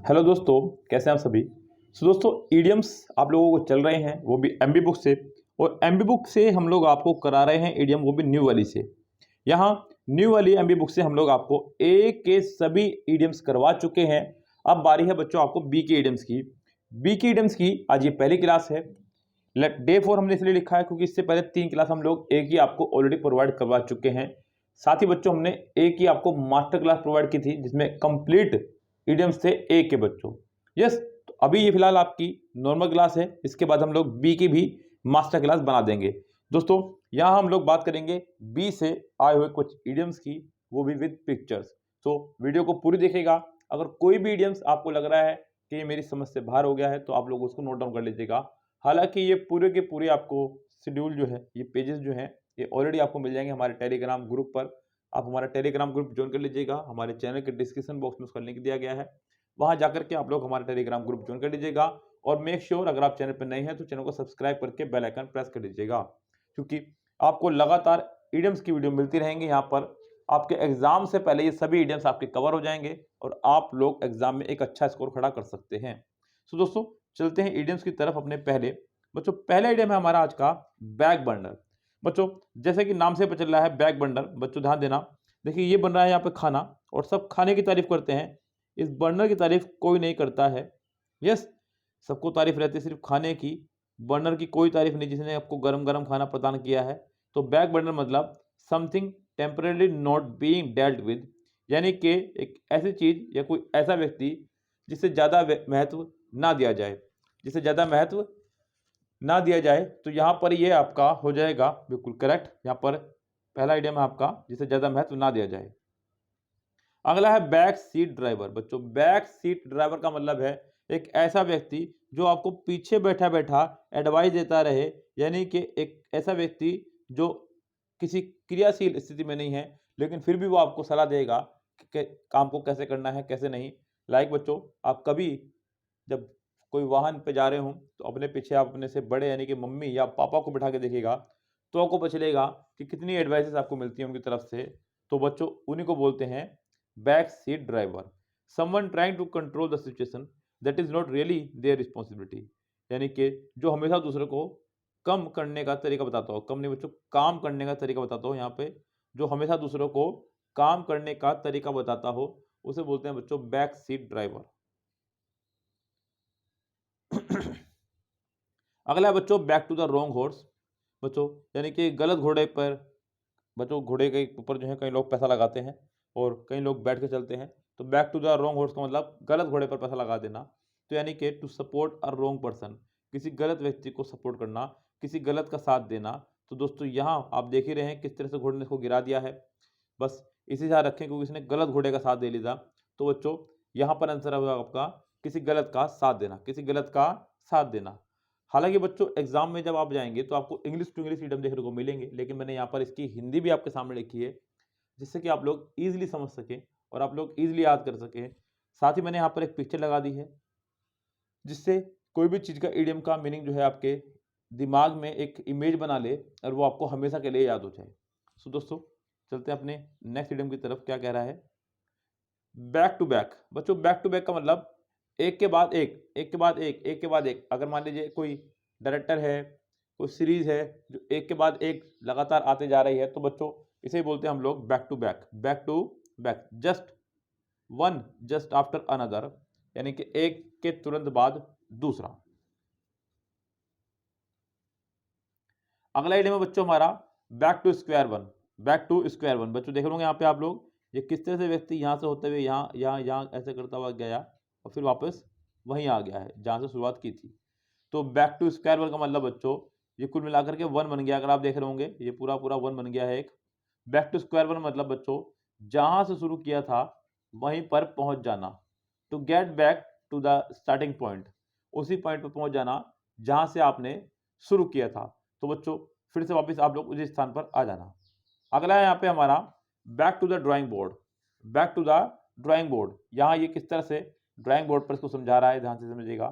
Hello दोस्तों, कैसे हैं आप सभी। दोस्तों, ईडियम्स आप लोगों को चल रहे हैं वो भी एमबी बुक से। और एमबी बुक से हम लोग आपको करा रहे हैं ईडियम, वो भी न्यू वाली से। यहाँ न्यू वाली एमबी बुक से हम लोग आपको ए के सभी ईडियम्स करवा चुके हैं। अब बारी है बच्चों आपको बी के ईडियम्स की। बी के ईडियम्स की आज ये पहली क्लास है। डे 4 हमने इसलिए लिखा है क्योंकि इससे पहले 3 क्लास हम लोग एक ही आपको ऑलरेडी प्रोवाइड करवा चुके हैं। साथ ही बच्चों हमने एक ही आपको मास्टर क्लास प्रोवाइड की थी जिसमें कंप्लीट ईडियम्स थे ए के बच्चों। यस, तो अभी ये फिलहाल आपकी नॉर्मल क्लास है। इसके बाद हम लोग बी की भी मास्टर क्लास बना देंगे। दोस्तों, यहाँ हम लोग बात करेंगे बी से आए हुए कुछ ईडियम्स की, वो भी विद पिक्चर्स। तो वीडियो को पूरी देखिएगा। अगर कोई भी ईडियम्स आपको लग रहा है कि ये मेरी समझ से बाहर हो गया है तो आप लोग उसको नोट डाउन कर लीजिएगा। हालांकि ये पूरे के पूरे आपको शेड्यूल जो है, ये पेजेस जो हैं, ये ऑलरेडी आपको मिल जाएंगे हमारे टेलीग्राम ग्रुप पर। आप हमारा टेलीग्राम ग्रुप ज्वाइन कर लीजिएगा। हमारे चैनल के डिस्क्रिप्शन बॉक्स में उसका लिंक दिया गया है, वहां जाकर के आप लोग हमारा टेलीग्राम ग्रुप ज्वाइन कर लीजिएगा। और मेक श्योर अगर आप चैनल पर नए हैं तो चैनल को सब्सक्राइब करके बेल आइकन प्रेस कर लीजिएगा, क्योंकि आपको लगातार ईडियम्स की वीडियो मिलती रहेंगी। यहाँ पर आपके एग्जाम से पहले ये सभी ईडियम्स आपके कवर हो जाएंगे और आप लोग एग्जाम में एक अच्छा स्कोर खड़ा कर सकते हैं। तो दोस्तों, चलते हैं ईडियम्स की तरफ अपने पहले। बच्चों, पहला ईडियम है हमारा आज का बैग बर्नर। बच्चों, जैसे कि नाम से पता चल रहा है बैग बर्नर, बच्चों ध्यान देना। देखिए, ये बन रहा है यहाँ पे खाना और सब खाने की तारीफ करते हैं। इस बर्नर की तारीफ कोई नहीं करता है। यस, सबको तारीफ रहती है सिर्फ खाने की, बर्नर की कोई तारीफ नहीं जिसने आपको गरम गरम खाना प्रदान किया है। तो बैक बर्नर मतलब something temporarily not being dealt with, यानी कि एक ऐसी चीज या कोई ऐसा व्यक्ति जिसे ज़्यादा महत्व ना दिया जाए, जिसे ज़्यादा महत्व ना दिया जाए। तो यहाँ पर ये आपका हो जाएगा बिल्कुल करेक्ट। यहाँ पर पहला आइडिया है आपका जिसे ज़्यादा महत्व ना दिया जाए। अगला है बैक सीट ड्राइवर। बच्चों, बैक सीट ड्राइवर का मतलब है एक ऐसा व्यक्ति जो आपको पीछे बैठा बैठा एडवाइस देता रहे, यानी कि एक ऐसा व्यक्ति जो किसी क्रियाशील स्थिति में नहीं है लेकिन फिर भी वो आपको सलाह देगा कि काम को कैसे करना है कैसे नहीं। लाइक बच्चों, आप कभी जब कोई वाहन पे जा रहे हो तो अपने पीछे आप अपने से बड़े यानी कि मम्मी या पापा को बिठा के देखिएगा तो आपको पता चलेगा कि कितनी एडवाइसेस आपको मिलती हैं उनकी तरफ से। तो बच्चों, उन्हीं को बोलते हैं back seat driver. Someone trying to control the situation that is not really their responsibility, यानी कि जो हमेशा दूसरे को कम करने का तरीका बताता हो, कम नहीं बच्चों, काम करने का तरीका बताता हो। यहाँ पे जो हमेशा दूसरों को काम करने का तरीका बताता हो उसे बोलते हैं बच्चों बैक सीट ड्राइवर। अगला है बच्चों back to the wrong horse. बच्चों, यानी कि गलत घोड़े पर, बच्चों घोड़े के ऊपर जो है कई लोग पैसा लगाते हैं और कई लोग बैठ के चलते हैं। तो back to the wrong horse का मतलब गलत घोड़े पर पैसा लगा देना। तो यानी कि to support a wrong person, किसी गलत व्यक्ति को सपोर्ट करना, किसी गलत का साथ देना। तो दोस्तों, यहाँ आप देख ही रहे हैं किस तरह से घोड़े ने इसको गिरा दिया है। बस इसी ध्यान रखें क्योंकि इसने गलत घोड़े का साथ दे लिया। तो बच्चों, यहाँ पर आंसर होगा आपका किसी गलत का साथ देना, किसी गलत का साथ देना। हालांकि बच्चों, एग्जाम में जब आप जाएंगे तो आपको इंग्लिश टू इंग्लिश ईडियम देखने को मिलेंगे, लेकिन मैंने यहाँ पर इसकी हिंदी भी आपके सामने लिखी है जिससे कि आप लोग इजीली समझ सकें और आप लोग इजीली याद कर सकें। साथ ही मैंने यहाँ पर एक पिक्चर लगा दी है जिससे कोई भी चीज़ का ईडियम का मीनिंग जो है आपके दिमाग में एक इमेज बना ले और वो आपको हमेशा के लिए याद हो जाए। सो दोस्तों, चलते हैं अपने नेक्स्ट ईडियम की तरफ। क्या कह रहा है, बैक टू बैक। बच्चों, बैक टू बैक का मतलब एक के बाद एक, एक के बाद एक, एक के बाद एक। अगर मान लीजिए कोई डायरेक्टर है, कोई सीरीज है जो एक के बाद एक लगातार आते जा रही है, तो बच्चों इसे ही बोलते हैं हम लोग back to back. Back to back, just one just after another, यानी कि एक के तुरंत बाद दूसरा। अगला आइडिया है बच्चों हमारा back to square one. Back to square one, बच्चों देख लोगे यहाँ पे आप लोग ये किस तरह से व्यक्ति यहाँ से होते हुए यहाँ यहाँ यहाँ ऐसे करता हुआ गया और फिर वापस वहीं आ गया है जहाँ से शुरुआत की थी। तो बैक टू स्क्वायर वन का मतलब बच्चों ये कुल मिलाकर के वन बन गया। अगर आप देख रहे होंगे ये पूरा पूरा वन बन गया है एक। बैक टू स्क्वायर वन मतलब बच्चों जहाँ से शुरू किया था वहीं पर पहुंच जाना। To get back to the starting point, उसी पॉइंट पर पहुंच जाना जहाँ से आपने शुरू किया था। तो बच्चों फिर से वापस आप लोग उसी स्थान पर आ जाना। अगला है यहाँ पे हमारा back to the drawing board. Back to the drawing board, यहाँ ये किस तरह से ड्राइंग बोर्ड पर इसको समझा रहा है, ध्यान से समझिएगा।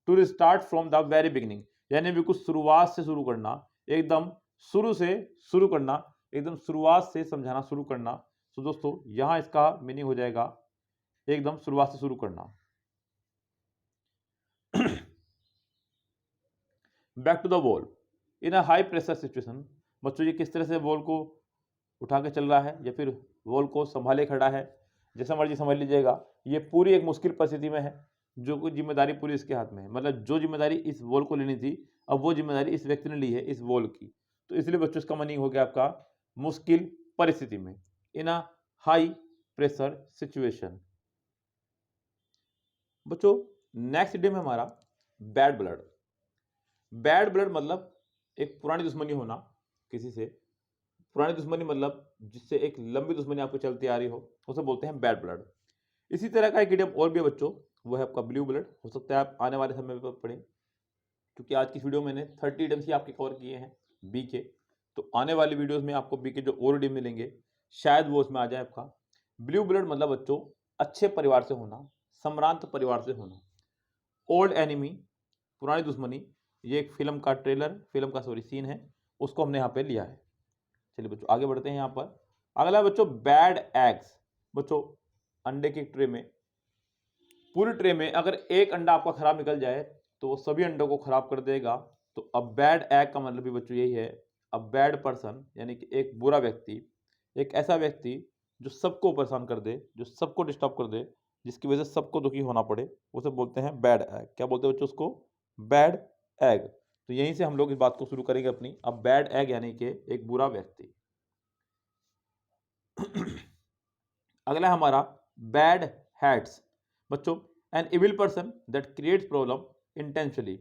To restart from the very beginning, यानी बिल्कुल शुरुआत से शुरू करना, एकदम शुरू से शुरू करना, एकदम शुरुआत से समझाना शुरू करना। तो दोस्तों यहाँ इसका मीनिंग हो जाएगा एकदम शुरुआत से शुरू करना। Back to the wall in a high pressure situation. बच्चों ये किस तरह से वॉल को उठा के चल रहा है या फिर वॉल को संभाले खड़ा है, जैसा मर्जी समझ लीजिएगा। ये पूरी एक मुश्किल परिस्थिति में है, जो कोई जिम्मेदारी पूरी इसके हाथ में है। मतलब जो जिम्मेदारी इस वॉल को लेनी थी, अब वो जिम्मेदारी इस व्यक्ति ने ली है इस वॉल की। तो इसलिए बच्चों इसका मीनिंग हो गया आपका मुश्किल परिस्थिति में, इन अ हाई प्रेशर सिचुएशन। बच्चों नेक्स्ट इडियम है हमारा बैड ब्लड। बैड ब्लड मतलब एक पुरानी दुश्मनी होना किसी से। पुरानी दुश्मनी मतलब जिससे एक लंबी दुश्मनी आपको चलती आ रही हो, उसे बोलते हैं बैड ब्लड। इसी तरह का एक इडियम और भी है बच्चों, वो है आपका ब्लू ब्लड। हो सकता है आप आने वाले समय पर पढ़ें, क्योंकि आज की वीडियो मैंने 30 इडियम्स ही आपके कवर किए हैं बी के। तो आने वाली वीडियोस में आपको बी के जो और इडियम मिलेंगे शायद वो उसमें आ जाए आपका। ब्लू ब्लड मतलब बच्चों अच्छे परिवार से होना, सम्रांत परिवार से होना। ओल्ड एनिमी पुरानी दुश्मनी, ये एक फिल्म का ट्रेलर, फिल्म का सॉरी सीन है, उसको हमने यहाँ पे लिया है। चलिए बच्चों आगे बढ़ते हैं यहाँ पर। अगला बच्चों बैड एग्स। बच्चों अंडे की ट्रे में, पूरी ट्रे में अगर एक अंडा आपका खराब निकल जाए तो वो सभी अंडों को खराब कर देगा। तो अब बैड एग का मतलब भी बच्चों यही है, अब बैड पर्सन यानी कि एक बुरा व्यक्ति, एक ऐसा व्यक्ति जो सबको परेशान कर दे, जो सबको डिस्टर्ब कर दे, जिसकी वजह से सबको दुखी होना पड़े, उसे बोलते हैं बैड एग। क्या बोलते हैं बच्चों उसको? Bad egg. तो यहीं से हम लोग इस बात को शुरू करेंगे अपनी। अब बैड एग यानी कि एक बुरा व्यक्ति। अगला हमारा बैड हैट्स। बच्चों an evil person that creates problem intentionally,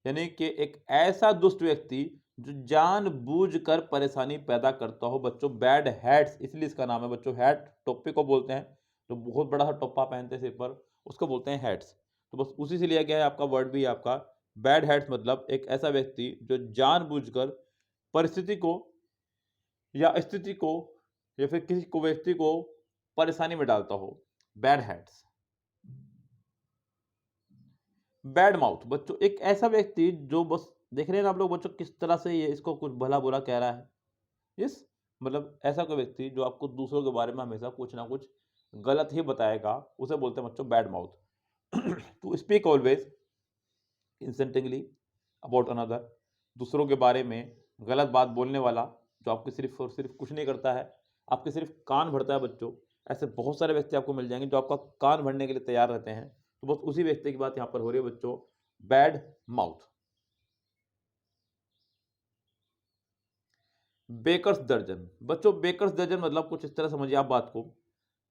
यानी कि एक ऐसा दुष्ट व्यक्ति जो जानबूझकर परेशानी पैदा करता हो। बच्चों बैड हैट्स इसलिए इसका नाम है बच्चों, हैट टोपे को बोलते हैं, जो बहुत बड़ा सा टोपा पहनते हैं सिर पर, उसको बोलते हैं हैट्स। तो बस उसी से लिया गया है आपका वर्ड भी आपका बैड हैट्स, मतलब एक ऐसा व्यक्ति जो जानबूझकर परिस्थिति को या स्थिति को या फिर किसी को व्यक्ति को परेशानी में डालता हो। Bad hats. बैड माउथ बच्चों एक ऐसा व्यक्ति जो बस देख रहे हैं ना आप लोग बच्चों किस तरह से ये इसको कुछ भला बुरा कह रहा है। यस, मतलब ऐसा कोई व्यक्ति जो आपको दूसरों के बारे में हमेशा कुछ ना कुछ गलत ही बताएगा, उसे बोलते हैं बच्चों bad mouth. To speak always insultingly about another, दूसरों के बारे में गलत बात बोलने वाला, जो आपके सिर्फ और सिर्फ कुछ नहीं करता है, आपके सिर्फ कान भरता है। बच्चों ऐसे बहुत सारे व्यक्ति आपको मिल जाएंगे जो आपका कान भरने के लिए तैयार रहते हैं। तो बस उसी व्यक्ति की बात यहाँ पर हो रही है बच्चों, बैड माउथ। बेकर्स दर्जन। बच्चों बेकर्स दर्जन मतलब कुछ इस तरह समझिए आप बात को।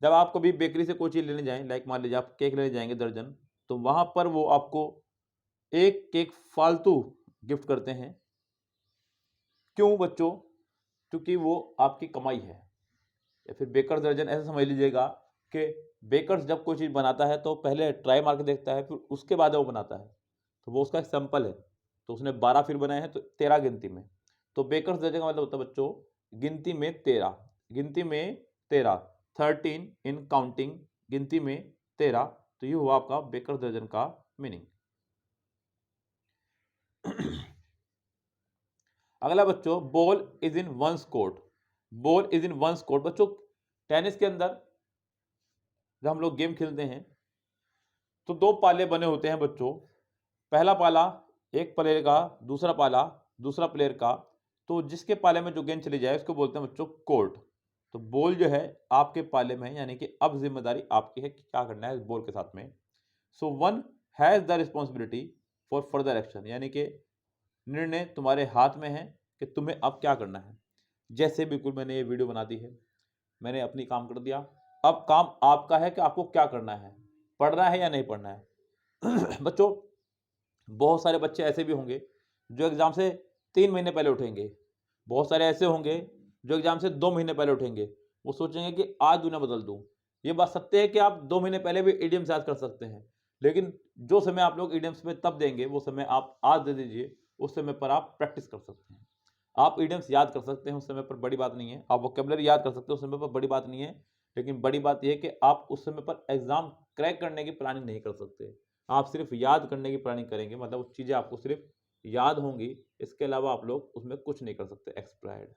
जब आप कभी बेकरी से कोई चीज़ लेने जाएं, लाइक मान लीजिए आप केक लेने जाएंगे दर्जन, तो वहां पर वो आपको एक केक फालतू गिफ्ट करते हैं। क्यों बच्चों? क्योंकि वो आपकी कमाई है। या फिर बेकर्स दर्जन ऐसा समझ लीजिएगा कि बेकर्स जब कोई चीज़ बनाता है तो पहले ट्राई मार के देखता है, फिर उसके बाद वो बनाता है। तो वो उसका एक सैंपल है, तो उसने 12 फिर बनाए हैं तो 13 गिनती में। तो बेकर्स दर्जन का मतलब होता है बच्चों गिनती में 13, गिनती में 13, 13 इन काउंटिंग, गिनती में 13। तो ये हुआ आपका बेकर्स दर्जन का मीनिंग। अगला बच्चों ball is in one's court. Ball is in one's court बच्चों टेनिस के अंदर जब हम लोग गेम खेलते हैं तो दो पाले बने होते हैं बच्चों। पहला पाला एक प्लेयर का, दूसरा पाला दूसरा प्लेयर का। तो जिसके पाले में जो गेंद चली जाए उसको बोलते हैं बच्चों कोर्ट। तो बॉल जो है आपके पाले में है, यानी कि अब जिम्मेदारी आपकी है कि क्या करना है इस बॉल के साथ में। So one has the responsibility for further action, यानी कि निर्णय तुम्हारे हाथ में है कि तुम्हें अब क्या करना है। जैसे बिल्कुल मैंने ये वीडियो बना दी है, मैंने अपनी काम कर दिया, अब काम आपका है कि आपको क्या करना है, पढ़ना है या नहीं पढ़ना है। बच्चों बहुत सारे बच्चे ऐसे भी होंगे जो एग्जाम से 3 महीने पहले उठेंगे, बहुत सारे ऐसे होंगे जो एग्जाम से 2 महीने पहले उठेंगे। वो सोचेंगे कि आज दुनिया बदल दूं। ये बात सत्य है कि आप 2 महीने पहले भी इडियम्स याद कर सकते हैं, लेकिन जो समय आप लोग इडियम्स में तब देंगे वो समय आप आज दे दीजिए, उस समय पर आप प्रैक्टिस कर सकते हैं। आप इडियम्स याद कर सकते हैं उस समय पर, बड़ी बात नहीं है। आप वोकैबुलरी याद कर सकते हैं उस समय पर, बड़ी बात नहीं है। लेकिन बड़ी बात यह है कि आप उस समय पर एग्जाम क्रैक करने की प्लानिंग नहीं कर सकते। आप सिर्फ याद करने की प्लानिंग करेंगे, मतलब वो चीज़ें आपको सिर्फ याद होंगी, इसके अलावा आप लोग उसमें कुछ नहीं कर सकते एक्सप्लाइड।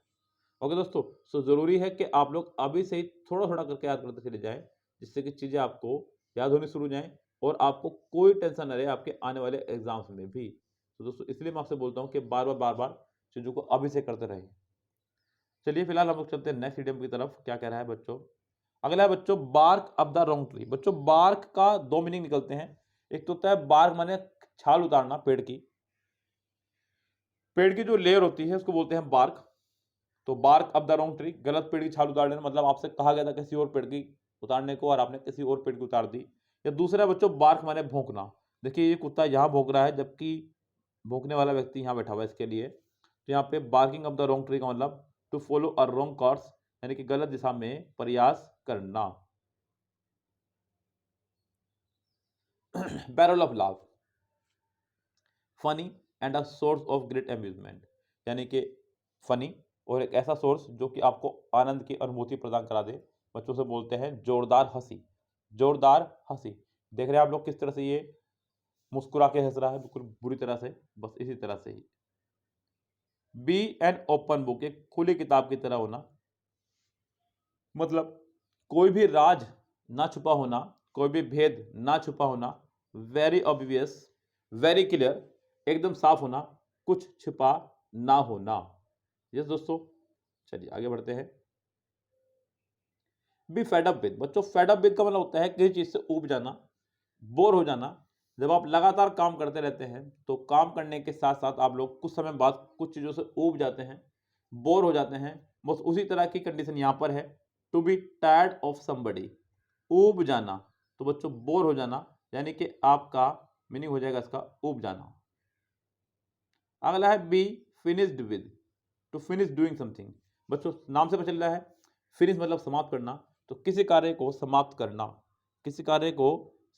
ओके दोस्तों, सो ज़रूरी है कि आप लोग अभी से ही थोड़ा थोड़ा करके याद करते चले जाएं, जिससे कि चीज़ें आपको याद होनी शुरू हो जाएं और आपको कोई टेंशन न रहे आपके आने वाले एग्जाम्स में भी। तो दोस्तों इसलिए मैं आपसे बोलता हूँ कि बार बार चीज़ों को अभी से करते रहें। चलिए फिलहाल हम लोग चलते हैं नेक्स्ट इडियम की तरफ। क्या कह रहा है बच्चों? अगला है बच्चों bark off the wrong tree. बच्चों बार्क का दो मीनिंग निकलते हैं। एक तो होता है बार्क माने छाल उतारना पेड़ की, पेड़ की जो लेयर होती है उसको बोलते हैं बार्क। तो bark off the wrong tree, गलत पेड़ की छाल उतार लेना, मतलब आपसे कहा गया था किसी और पेड़ की उतारने को और आपने किसी और पेड़ की उतार दी। या दूसरा बच्चों बार्क माने भौंकना। देखिए ये कुत्ता यहाँ भौंक रहा है जबकि भौंकने वाला व्यक्ति यहाँ बैठा हुआ है इसके लिए। तो यहाँ पे barking off the wrong tree का मतलब to follow a wrong course, यानी कि गलत दिशा में प्रयास करना। Barrel of love, funny and a source of great amusement, यानी कि फनी और एक ऐसा सोर्स जो कि आपको आनंद की अनुभूति प्रदान करा दे। बच्चों से बोलते हैं जोरदार हंसी। जोरदार हंसी, देख रहे हैं आप लोग किस तरह से ये मुस्कुरा के हंस रहा है, बिल्कुल बुरी तरह से, बस इसी तरह से ही। बी एन ओपन बुक, एक खुली किताब की तरह होना, मतलब कोई भी राज ना छुपा होना, कोई भी भेद ना छुपा होना। वेरी ऑब्वियस, वेरी क्लियर, एकदम साफ होना, कुछ छिपा ना होना। यस दोस्तों, चलिए आगे बढ़ते हैं। बी फेड अप विद, बच्चों फेड अप विद का मतलब होता है किसी चीज से ऊब जाना, बोर हो जाना। जब आप लगातार काम करते रहते हैं तो काम करने के साथ साथ आप लोग कुछ समय बाद कुछ चीजों से ऊब जाते हैं, बोर हो जाते हैं। बस उसी तरह की कंडीशन यहां पर है। To be tired of somebody, ऊब जाना। तो बच्चों बोर हो जाना, यानी कि आपका मीनिंग हो जाएगा इसका ऊब जाना। अगला है be finished with, to finish doing something. बच्चों नाम से पता चल रहा है फिनिश मतलब समाप्त करना, तो किसी कार्य को समाप्त करना, किसी कार्य को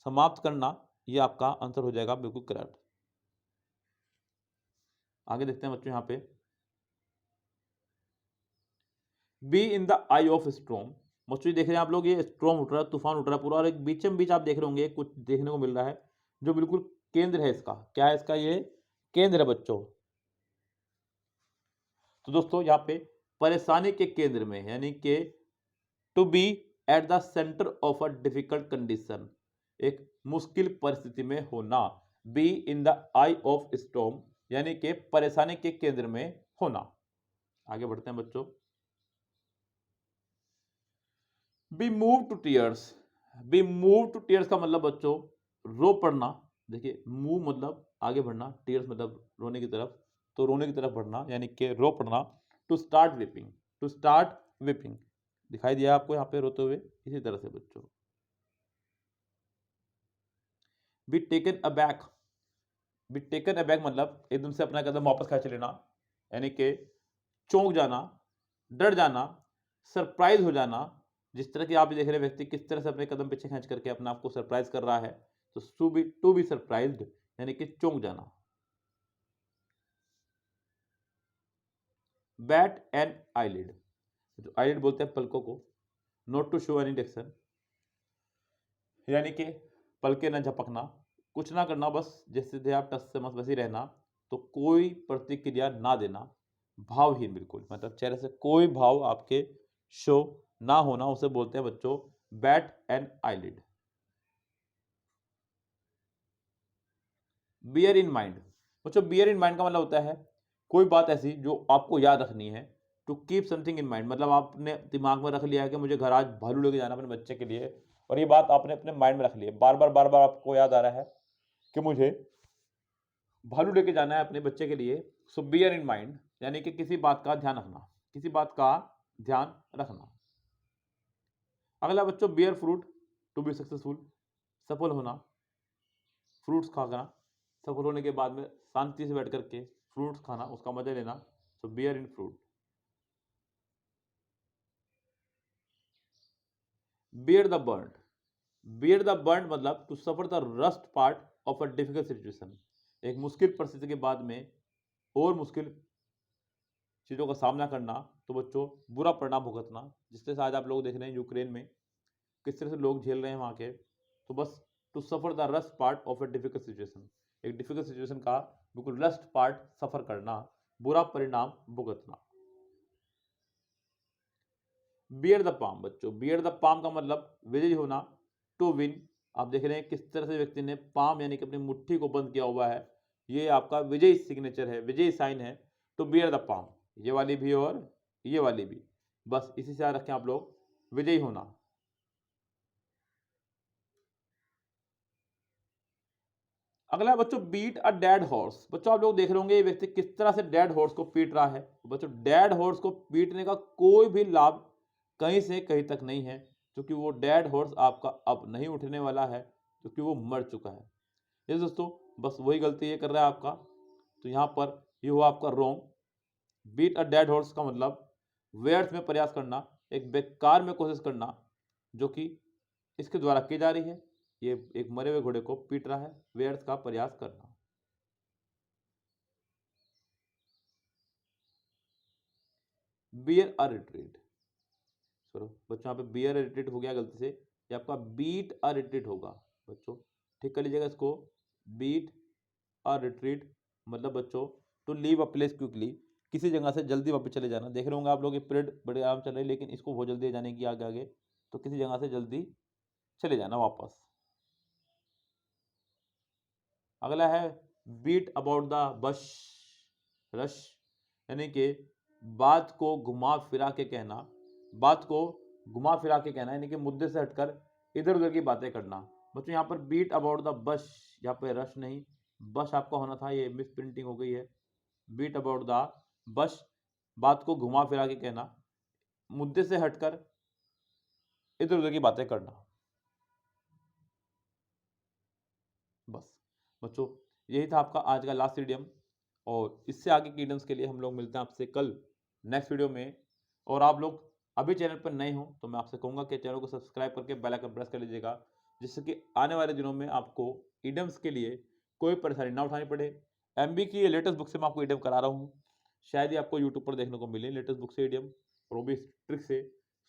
समाप्त करना, ये आपका आंसर हो जाएगा बिल्कुल करेक्ट। आगे देखते हैं बच्चों यहां पे B in the eye of storm. बच्चों देख रहे हैं आप लोग ये स्ट्रॉम उठ रहा है, तूफान उठ रहा है पूरा, और एक बीचम बीच आप देख रहे होंगे कुछ देखने को मिल रहा है जो बिल्कुल केंद्र है इसका। क्या है इसका? ये केंद्र है बच्चों। तो दोस्तों यहाँ पे परेशानी के केंद्र में, यानी कि to be at the centre of a difficult condition, एक मुश्किल परिस्थिति में होना। Be in the eye of storm, यानी कि परेशानी के केंद्र में होना। आगे बढ़ते हैं बच्चों। Be move to tears, be move to tears का मतलब बच्चों रो पड़ना। देखिए मूव मतलब आगे बढ़ना, टीयर्स मतलब रोने की तरफ, तो रोने की तरफ बढ़ना यानी कि रो पड़ना। To start weeping, to start weeping, दिखाई दिया आपको यहाँ पे रोते हुए, इसी तरह से बच्चों। Be taken aback, be taken aback मतलब एकदम से अपना कदम वापस खींच लेना, यानी कि चौंक जाना, डर जाना, सरप्राइज हो जाना। जिस तरह की आप देख रहे हैं व्यक्ति किस तरह से अपने कदम पीछे खींच करके अपने आप को सरप्राइज कर रहा है, तो टू बी सरप्राइज्ड यानी कि चौंक जाना। बैट एंड आईलिड, जो आईलिड बोलते हैं पलकों को, not to show any diction, यानी कि पलके न झपकना, कुछ ना करना, बस जैसे थे आप टस से मस वैसे ही रहना। तो कोई प्रतिक्रिया ना देना, भावहीन बिल्कुल, मतलब चेहरे से कोई भाव आपके शो ना होना, उसे बोलते हैं बच्चों bat and eyelid. Bear in mind, बच्चों बियर इन माइंड का मतलब होता है कोई बात ऐसी जो आपको याद रखनी है। To keep something in mind, मतलब आपने दिमाग में रख लिया है कि मुझे घर आज भालू लेके जाना अपने बच्चे के लिए, और ये बात आपने अपने माइंड में रख ली है, बार बार आपको याद आ रहा है कि मुझे भालू लेके जाना है अपने बच्चे के लिए। सो बियर इन माइंड यानी कि किसी बात का ध्यान रखना, किसी बात का ध्यान रखना। अगला बच्चों bear fruit, to be successful, सफल होना, फ्रूट्स खाना, सफल होने के बाद में शांति से बैठ करके फ्रूट्स खाना, उसका मजा लेना। So bear in fruit. Bear the brunt, bear the brunt मतलब to suffer the worst part of a difficult situation, एक मुश्किल परिस्थिति के बाद में और मुश्किल चीज़ों का सामना करना। तो बच्चों बुरा परिणाम भुगतना, जिस तरह से आज आप लोग देख रहे हैं यूक्रेन में किस तरह से लोग झेल रहे हैं वहाँ के। तो बस to suffer the worst part of a difficult situation, एक डिफिकल्ट सिचुएशन का बिल्कुल रस्ट पार्ट सफर करना, बुरा परिणाम भुगतना। बियर द पाम, बच्चों बियर द पाम का मतलब विजयी होना, टू विन। आप देख रहे हैं किस तरह से व्यक्ति ने पाम यानी कि अपनी मुट्ठी को बंद किया हुआ है, ये आपका विजयी सिग्नेचर है, विजयी साइन है, टू बियर द पाम, ये वाली भी और ये वाली भी, बस इसी से याद रखें आप लोग, विजयी होना। अगला बच्चों, बीट अ डेड हॉर्स। बच्चों आप लोग देख रहे होंगे ये व्यक्ति किस तरह से डेड हॉर्स को पीट रहा है। बच्चों डेड हॉर्स को पीटने का कोई भी लाभ कहीं से कहीं तक नहीं है, क्योंकि वो डेड हॉर्स आपका अब नहीं उठने वाला है, क्योंकि वो मर चुका है। ये दोस्तों बस वही गलती ये कर रहा है आपका, तो यहाँ पर ये हुआ आपका wrong. Beat a dead horse का मतलब व्यर्थ में प्रयास करना, एक बेकार में कोशिश करना, जो कि इसके द्वारा की जा रही है। ये एक मरे हुए घोड़े को पीट रहा है, व्यर्थ का प्रयास करना। बियर अ रिट्रीट, चलो बच्चों यहाँ पे बियर अ रिट्रीट हो गया गलती से, ये आपका बीट अ रिट्रीट होगा। बच्चों ठीक कर लीजिएगा इसको, बीट अ रिट्रीट मतलब बच्चों to leave a place quickly, किसी जगह से जल्दी वापस चले जाना। देख रहे होंगे आप लोग ये पीरियड बड़े आराम चल रही है, लेकिन इसको बहुत जल्दी जाने की आगे आगे, तो किसी जगह से जल्दी चले जाना वापस। अगला है beat about the bush rush, यानी कि बात को घुमा फिरा के कहना, बात को घुमा फिरा के कहना, यानी कि मुद्दे से हटकर इधर उधर की बातें करना। बच्चों यहाँ पर बीट अबाउट द बश, यहाँ पे रश नहीं बश आपका होना था, ये मिस प्रिंटिंग हो गई है। बीट अबाउट द बश, बात को घुमा फिरा के कहना, मुद्दे से हटकर इधर उधर की बातें करना। बस बच्चों यही था आपका आज का लास्ट इडियम, और इससे आगे के इडियम्स के लिए हम लोग मिलते हैं आपसे कल नेक्स्ट वीडियो में। और आप लोग अभी चैनल पर नए हो तो मैं आपसे कहूँगा कि चैनल को सब्सक्राइब करके बेल आइकन प्रेस कर लीजिएगा, जिससे कि आने वाले दिनों में आपको इडियम्स के लिए कोई परेशानी ना उठानी पड़े। एमबी की लेटेस्ट बुक से मैं आपको इडियम करा रहा हूँ, शायद ही आपको यूट्यूब पर देखने को मिले लेटेस्ट बुक से इडियम, और वो भी ट्रिक से।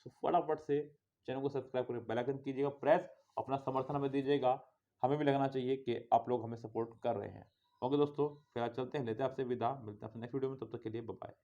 सो फटाफट से चैनल को सब्सक्राइब करके बेल आइकन कीजिएगा प्रेस, अपना समर्थन हमें दीजिएगा, हमें भी लगना चाहिए कि आप लोग हमें सपोर्ट कर रहे हैं। ओके दोस्तों, फिर आज चलते हैं, लेते हैं आपसे विदा, मिलते हैं आपसे नेक्स्ट वीडियो में, तब तक के लिए बाय बाय।